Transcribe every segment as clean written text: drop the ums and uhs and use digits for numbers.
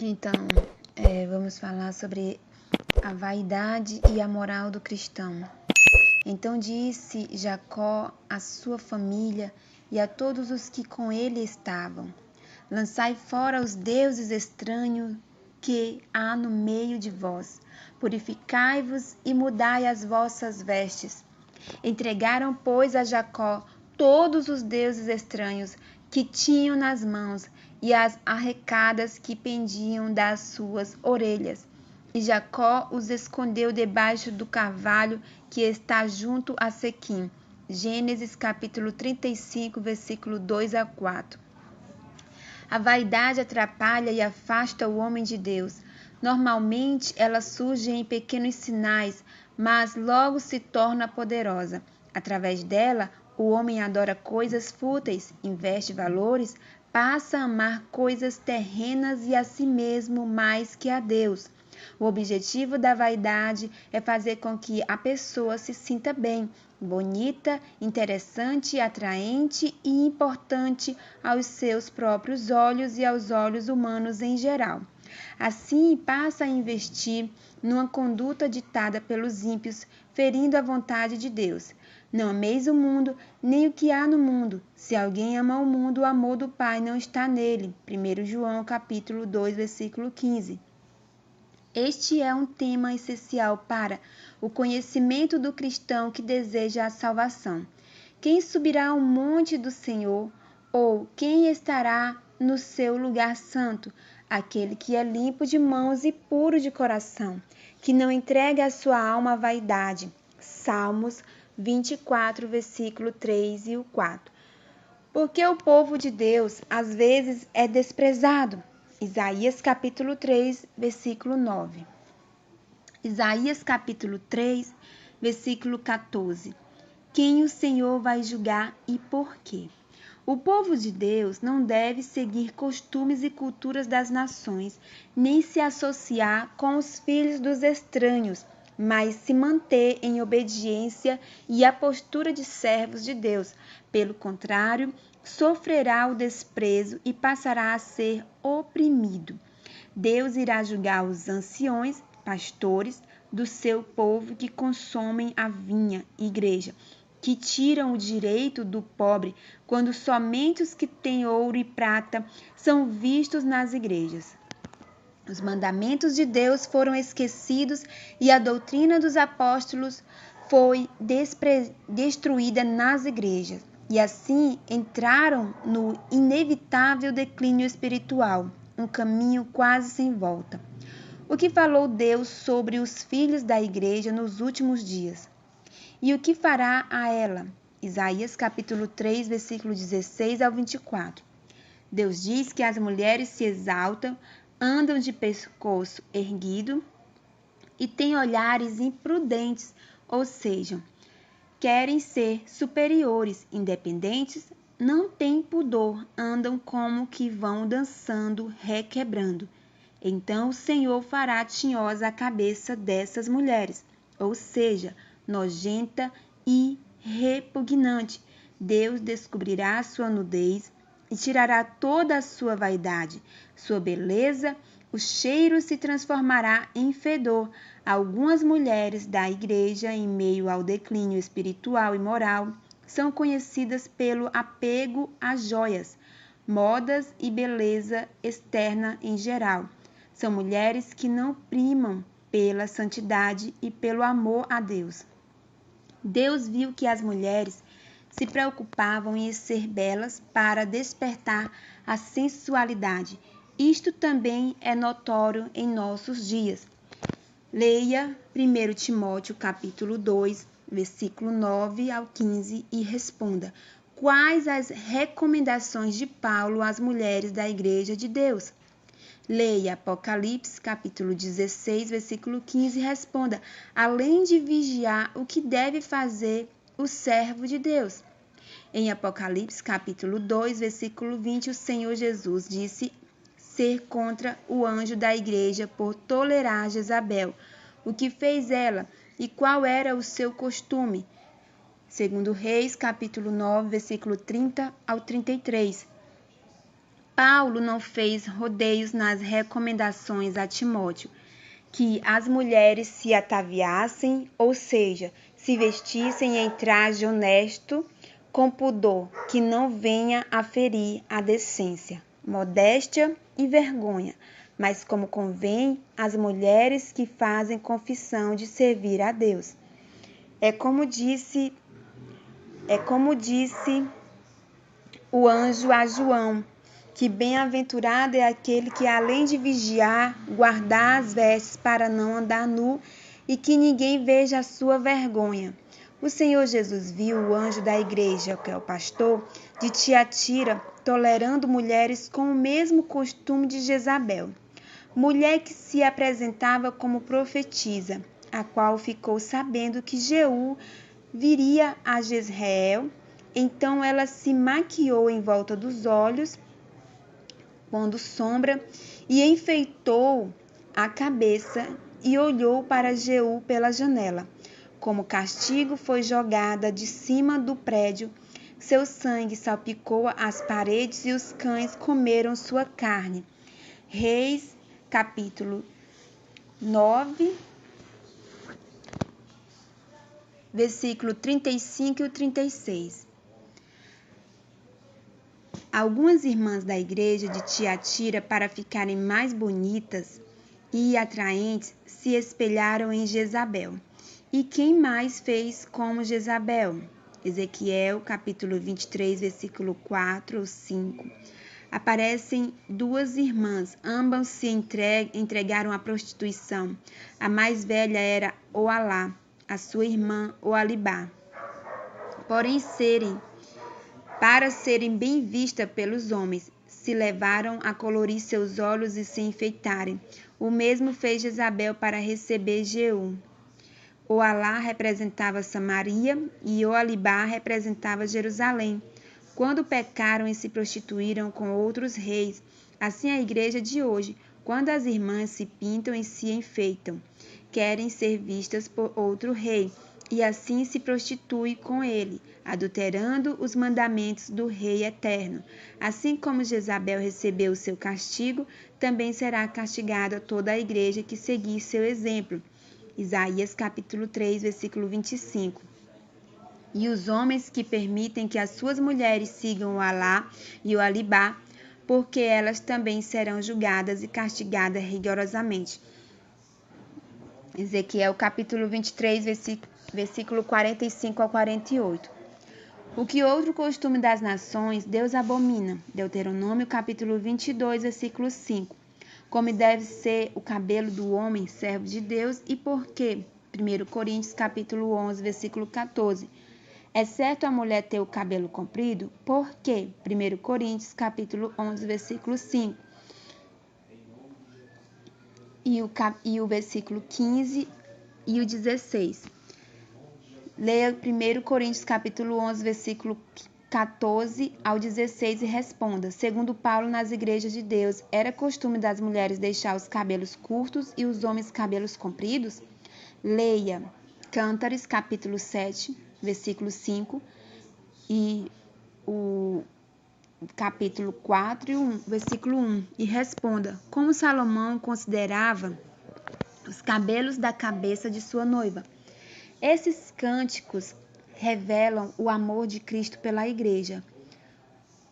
Então, vamos falar sobre a vaidade e a moral do cristão. Então disse Jacó à sua família e a todos os que com ele estavam: Lançai fora os deuses estranhos que há no meio de vós. Purificai-vos e mudai as vossas vestes. Entregaram, pois, a Jacó todos os deuses estranhos que tinham nas mãos e as arrecadas que pendiam das suas orelhas. E Jacó os escondeu debaixo do carvalho que está junto a Sequim. Gênesis capítulo 35, versículo 2 a 4. A vaidade atrapalha e afasta o homem de Deus. Normalmente ela surge em pequenos sinais, mas logo se torna poderosa. Através dela, o homem adora coisas fúteis, investe valores, passa a amar coisas terrenas e a si mesmo mais que a Deus. O objetivo da vaidade é fazer com que a pessoa se sinta bem, bonita, interessante, atraente e importante aos seus próprios olhos e aos olhos humanos em geral. Assim, passa a investir numa conduta ditada pelos ímpios, ferindo a vontade de Deus. Não ameis o mundo, nem o que há no mundo. Se alguém ama o mundo, o amor do Pai não está nele. 1 João capítulo 2, versículo 15. Este é um tema essencial para o conhecimento do cristão que deseja a salvação. Quem subirá ao monte do Senhor, ou quem estará no seu lugar santo? Aquele que é limpo de mãos e puro de coração, que não entrega a sua alma à vaidade. Salmos 24, versículo 3 e o 4. Porque o povo de Deus às vezes é desprezado. Isaías capítulo 3, versículo 9. Isaías capítulo 3, versículo 14. Quem o Senhor vai julgar e por quê? O povo de Deus não deve seguir costumes e culturas das nações, nem se associar com os filhos dos estranhos, mas se manter em obediência e a postura de servos de Deus. Pelo contrário, sofrerá o desprezo e passará a ser oprimido. Deus irá julgar os anciões, pastores do seu povo que consomem a vinha, igreja, que tiram o direito do pobre, quando somente os que têm ouro e prata são vistos nas igrejas. Os mandamentos de Deus foram esquecidos e a doutrina dos apóstolos foi destruída nas igrejas. E assim entraram no inevitável declínio espiritual, um caminho quase sem volta. O que falou Deus sobre os filhos da igreja nos últimos dias? E o que fará a ela? Isaías capítulo 3, versículo 16 ao 24. Deus diz que as mulheres se exaltam, andam de pescoço erguido e têm olhares imprudentes, ou seja, querem ser superiores, independentes, não têm pudor, andam como que vão dançando, requebrando. Então o Senhor fará tinhosa a cabeça dessas mulheres, ou seja, nojenta e repugnante. Deus descobrirá sua nudez e tirará toda a sua vaidade, sua beleza, o cheiro se transformará em fedor. Algumas mulheres da igreja, em meio ao declínio espiritual e moral, são conhecidas pelo apego a joias, modas e beleza externa em geral. São mulheres que não primam pela santidade e pelo amor a Deus. Deus viu que as mulheres se preocupavam em ser belas para despertar a sensualidade. Isto também é notório em nossos dias. Leia 1 Timóteo capítulo 2, versículo 9 ao 15 e responda: quais as recomendações de Paulo às mulheres da Igreja de Deus? Leia Apocalipse, capítulo 16, versículo 15 e responda: além de vigiar, o que deve fazer o servo de Deus? Em Apocalipse, capítulo 2, versículo 20, o Senhor Jesus disse ser contra o anjo da igreja por tolerar Jezabel. O que fez ela e qual era o seu costume? Segundo Reis, capítulo 9, versículo 30 ao 33. Paulo não fez rodeios nas recomendações a Timóteo, que as mulheres se ataviassem, ou seja, se vestissem em traje honesto, com pudor, que não venha a ferir a decência, modéstia e vergonha, mas como convém às mulheres que fazem confissão de servir a Deus. É como disse o anjo a João, que bem-aventurado é aquele que, além de vigiar, guardar as vestes para não andar nu e que ninguém veja a sua vergonha. O Senhor Jesus viu o anjo da igreja, que é o pastor, de Tiatira, tolerando mulheres com o mesmo costume de Jezabel, mulher que se apresentava como profetisa, a qual ficou sabendo que Jeú viria a Jezreel. Então ela se maquiou em volta dos olhos, pondo sombra, e enfeitou a cabeça e olhou para Jeú pela janela. Como castigo, foi jogada de cima do prédio. Seu sangue salpicou as paredes e os cães comeram sua carne. Reis, capítulo 9, versículo 35 e 36. Algumas irmãs da igreja de Tiatira, para ficarem mais bonitas e atraentes, se espelharam em Jezabel. E quem mais fez como Jezabel? Ezequiel, capítulo 23, versículo 4 ou 5. Aparecem duas irmãs, ambas se entregaram à prostituição. A mais velha era Oalá, a sua irmã Oalibá. Porém, para serem bem vistas pelos homens, se levaram a colorir seus olhos e se enfeitarem. O mesmo fez Jezabel para receber Jeú. Oalá representava Samaria e Oalibá representava Jerusalém. Quando pecaram e se prostituíram com outros reis, assim a igreja de hoje, quando as irmãs se pintam e se enfeitam, querem ser vistas por outro rei, e assim se prostitui com ele, adulterando os mandamentos do Rei Eterno. Assim como Jezabel recebeu o seu castigo, também será castigada toda a igreja que seguir seu exemplo. Isaías capítulo 3, versículo 25. E os homens que permitem que as suas mulheres sigam o Alá e o Alibá, porque elas também serão julgadas e castigadas rigorosamente. Ezequiel capítulo 23, versículo 45 ao 48. O que outro costume das nações, Deus abomina. Deuteronômio capítulo 22, versículo 5. Como deve ser o cabelo do homem, servo de Deus, e por quê? 1 Coríntios capítulo 11, versículo 14. É certo a mulher ter o cabelo comprido? Por quê? 1 Coríntios capítulo 11, versículo 5. E o versículo 15 e o 16. Leia 1 Coríntios capítulo 11, versículo 14 ao 16 e responda. Segundo Paulo, nas igrejas de Deus, era costume das mulheres deixar os cabelos curtos e os homens cabelos compridos? Leia Cântares capítulo 7, versículo 5 e o capítulo 4 e 1, versículo 1 e responda como Salomão considerava os cabelos da cabeça de sua noiva. Esses cânticos revelam o amor de Cristo pela igreja.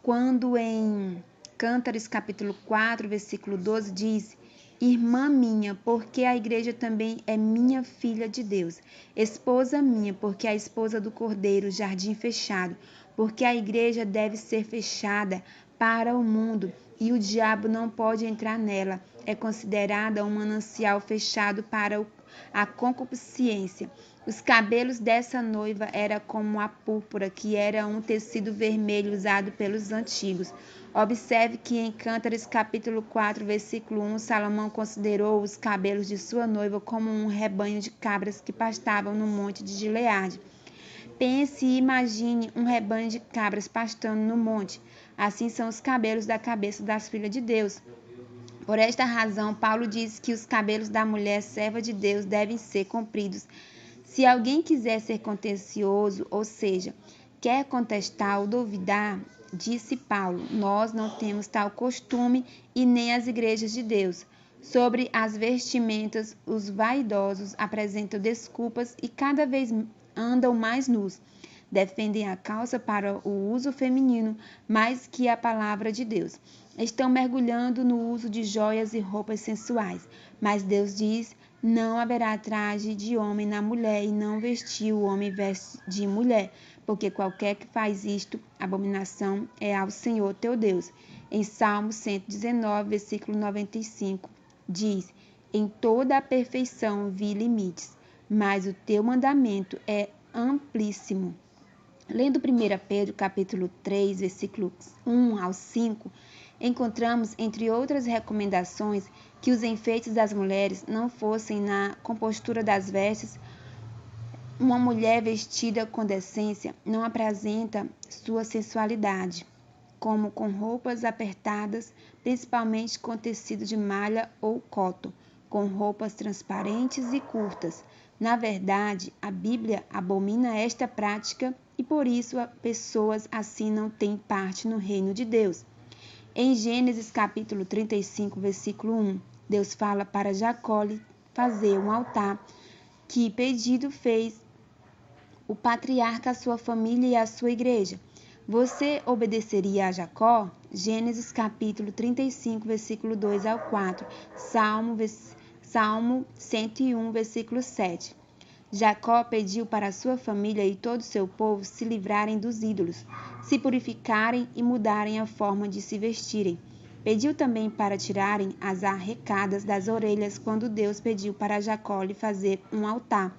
Quando em Cântares capítulo 4, versículo 12 diz: Irmã minha, porque a igreja também é minha filha de Deus. Esposa minha, porque a esposa do Cordeiro, jardim fechado. Porque a igreja deve ser fechada para o mundo e o diabo não pode entrar nela. É considerada um manancial fechado para a concupiscência. Os cabelos dessa noiva eram como a púrpura, que era um tecido vermelho usado pelos antigos. Observe que em Cântares capítulo 4, versículo 1, Salomão considerou os cabelos de sua noiva como um rebanho de cabras que pastavam no monte de Gileade. Pense e imagine um rebanho de cabras pastando no monte. Assim são os cabelos da cabeça das filhas de Deus. Por esta razão, Paulo diz que os cabelos da mulher serva de Deus devem ser compridos. Se alguém quiser ser contencioso, ou seja, quer contestar ou duvidar, Disse Paulo: nós não temos tal costume e nem as igrejas de Deus. Sobre as vestimentas, os vaidosos apresentam desculpas e cada vez andam mais nus. Defendem a calça para o uso feminino mais que a palavra de Deus. Estão mergulhando no uso de joias e roupas sensuais. Mas Deus diz: não haverá traje de homem na mulher, e não vestir o homem veste de mulher, porque qualquer que faz isto, abominação é ao Senhor teu Deus. Em Salmo 119, versículo 95, diz: em toda a perfeição vi limites, mas o teu mandamento é amplíssimo. Lendo 1 Pedro capítulo 3, versículos 1 ao 5, encontramos, entre outras recomendações, que os enfeites das mulheres não fossem na compostura das vestes. Uma mulher vestida com decência não apresenta sua sensualidade, como com roupas apertadas, principalmente com tecido de malha ou coto, com roupas transparentes e curtas. Na verdade, a Bíblia abomina esta prática e por isso pessoas assim não têm parte no reino de Deus. Em Gênesis capítulo 35, versículo 1, Deus fala para Jacó fazer um altar. Que pedido fez o patriarca à sua família e à sua igreja? Você obedeceria a Jacó? Gênesis capítulo 35, versículo 2 ao 4, Salmo 101, versículo 7. Jacó pediu para sua família e todo o seu povo se livrarem dos ídolos, se purificarem e mudarem a forma de se vestirem. Pediu também para tirarem as arrecadas das orelhas quando Deus pediu para Jacó lhe fazer um altar.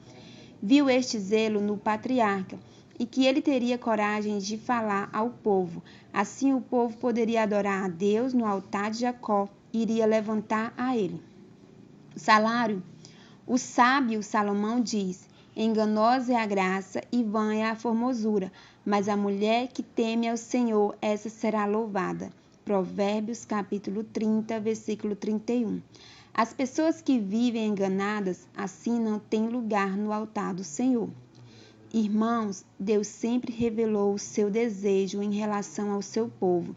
Viu este zelo no patriarca e que ele teria coragem de falar ao povo. Assim o povo poderia adorar a Deus no altar de Jacó e iria levantar a ele. O sábio Salomão diz: enganosa é a graça e vã é a formosura, mas a mulher que teme ao Senhor, essa será louvada. Provérbios capítulo 30, versículo 31. As pessoas que vivem enganadas assim não têm lugar no altar do Senhor. Irmãos, Deus sempre revelou o seu desejo em relação ao seu povo.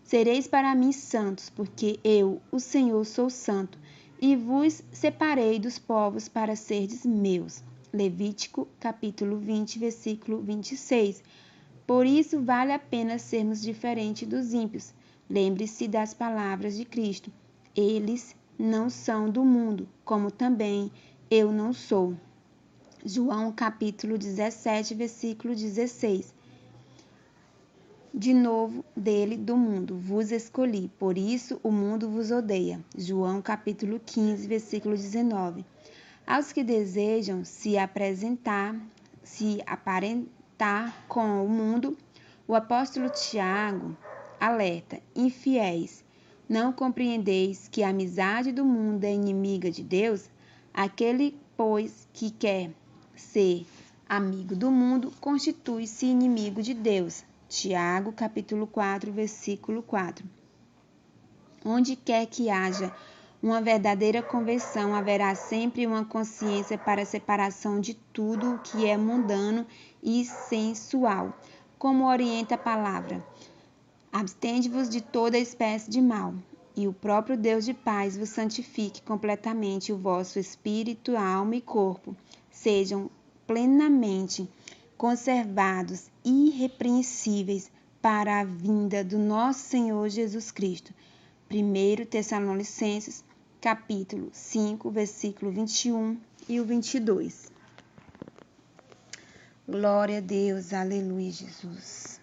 Sereis para mim santos, porque eu, o Senhor, sou santo, e vos separei dos povos para serdes meus. Levítico, capítulo 20, versículo 26. Por isso vale a pena sermos diferentes dos ímpios. Lembre-se das palavras de Cristo. Eles não são do mundo, como também eu não sou. João, capítulo 17, versículo 16. De novo, dele, do mundo, vos escolhi, por isso o mundo vos odeia. João capítulo 15, versículo 19. Aos que desejam se aparentar com o mundo, o apóstolo Tiago alerta: infiéis, não compreendeis que a amizade do mundo é inimiga de Deus? Aquele, pois, que quer ser amigo do mundo, constitui-se inimigo de Deus. Tiago, capítulo 4, versículo 4. Onde quer que haja uma verdadeira conversão, haverá sempre uma consciência para a separação de tudo o que é mundano e sensual. Como orienta a palavra: abstende-vos de toda espécie de mal, e o próprio Deus de paz vos santifique completamente o vosso espírito, alma e corpo. Sejam plenamente conservados irrepreensíveis para a vinda do nosso Senhor Jesus Cristo. 1 Tessalonicenses, capítulo 5, versículo 21 e o 22. Glória a Deus, aleluia, Jesus.